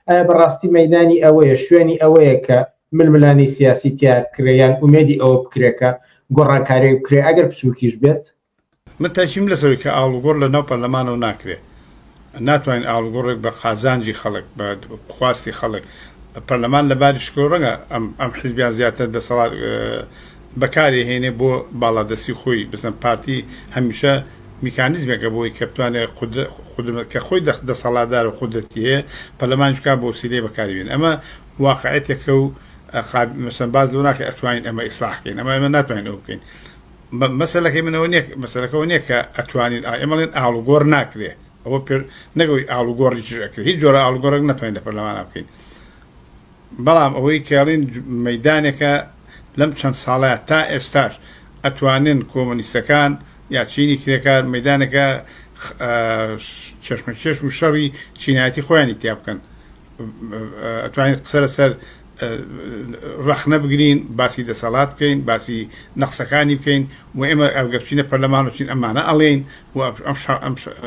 بەڕاستی مەدانی ئەوەیە شوێنی ئەوەیە کە ململانی سیاسی تیارکرێیان ومێدی ئەوە بکرێکە گۆڕانکاری بکرێ ئەگەر بچووکیش بێت. من تاشیم لەسەوەی کە ئاڵوگۆڕ لە ناو پەرلەمانەوە ناکرێت. ناتوانین ئاڵوگۆڕێک بە قازانجی خەڵک بە خواستی خەڵک پەرلەمان لەباری شکۆ ڕەنگە ئەم حیزبیان زیاتر دەسەڵات بەکاری هێنێ بۆ باڵادەستی خۆی بزن پارتی هەمیشە میکانیزمێکە بۆی کە بتوانێت کە خۆی دەسەڵاتدار و خودەتی هەیە پەرلەمانیش بکات بۆ وسیلەی بەکاریبێن. ئەمە واقعیەتێکە و مثلا باز لەو ناکە ئەتوانین ئەمە ئیسلاحکەین ئەمە ناتوانین ئەوە بکەین. مەسەلەکەی منەوە نییە مەسەلەکەەوە نییە کە ئەتوانین ئێمەڵێن ئاڵوگۆڕ ناکرێ ئەوە نەگەوەی ئاڵوگۆڕیش ئەکرێت هیچ جۆرە ئاڵوگۆڕێک ناتوانین لە پەرلەمانە بکەین. بەڵام ئەوەی کێڵین مەدانێکە لەم چەند ساڵەیە تا ئێستاش ئەتوانن کۆمۆنیستەکان یا چینی کرێکار مەدانەکە چەشمەچێش و شەڕی چینایەتی خۆیانی تیا بکەن ئەتوانین قسە لەسەر ڕەخنە بگرین باسی دەسەڵات بکەین باسی نەقسەکانی بکەین و ئێمە ئەوگەبچینە پەرلەمان وچین ئەمانە ئەڵێین و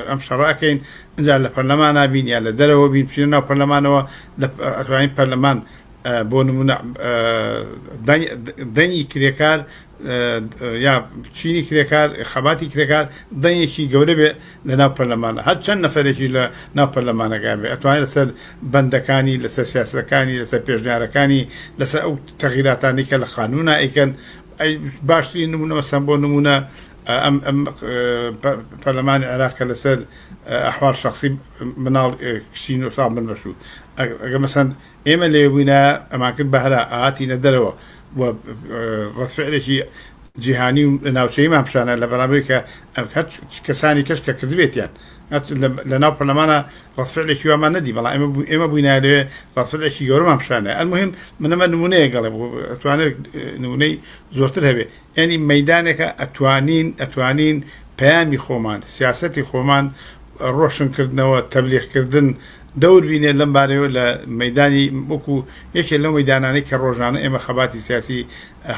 ئەم شەڕاکەین اینجا لە پەرلەمان بین یا لە دەرەوە بین بچینە ناو پەرلەمانەوە ئەتوانین پەرلەمان بۆ نمونە دەنگی کرێکار یا چینی کرێکار خەباتی کرێکار دەنگێکی گەورە بێ لە ناو پەرلەمانە هەر چەند نەفەرێکی لە ناو پەرلەمانەکە بێ ئەتوانێت لەسەر بەندەکانی لەسەر سیاسەکانی لەسەر پێشنیارەکانی لەسەر ئەو تەغیراتانی کە لە قانونا ئەیکەن باشترین نمونە مەسەن بۆ نمونە ئەم پەرلەمانی عێراق لەسەر ئەحوال شخصی مناڵ کچین و ساڵ من بەشوو ئەگەر مەسەن ئێمە لێبووینە ئەمان کرد بە هەرا ئاهاتینە دەرەوە و ڕەتفعلێکی جیهانی و ناوچەیمان پیشانە لە بەرامبەری کە کەسانی کەش کە کردبێتیان لە ناو پەرلەمانە ڕەتفعلێکی وامان نەدی بەڵام ئێمە بووینە لێ ڕەتفعلێکی گەورەمان پیشانە ئەلموهیم منەمە نمونەیە گەڵێ ئەتوانێت نمونەی زۆرتر هەبێ یعنی مەدانێکە ئەتوانین پەیامی خۆمان سیاسەتی خۆمان ڕۆشنکردنەوە تەبلیغکردن دەور بینێ لەم بارەوە لە مەدانی وەکو یەکێک لەو مەدانانەی کە ڕۆژانە ئێمە خەباتی سیاسی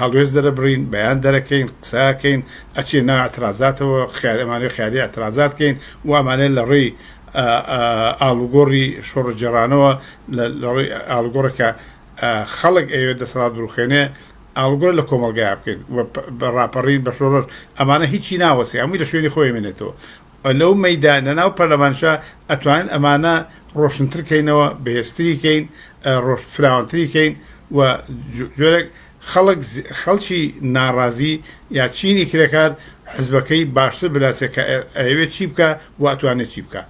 هەڵوێز دەرەبڕین بەیان دەرەکەین قسەکەین ئەچێ ناو ئەترازاتەوە ئەمانەی خیالی ئەترازاتکەین و ئەمانەیە لە ڕێی ئاڵوگۆڕی شۆڕجێڕانەوە لە ڕێی ئاڵوگۆڕێکە خەڵک ئەوێ دەسەڵات دروخێنێ ئاڵوگۆڕ لە کۆمەلگای بکەین بە ڕاپەڕین بە شۆڕژ ئەمانە هیچی ناوەسی هەمووی لە شوێنی خۆی منێتەوە لەو مەدانە ناو پەرلەمانشا ئەتوانین ئەمانە ڕۆشنترکەینەوە بەهێزتریکەین ڕۆژ فراوانتریکەین و جۆرێک خەڵکی ناڕازی یا چینی کرێکار حزبەکەی باشتر بلاسێکە ئەوێت چی بکە و ئەتوانێت چی بکە.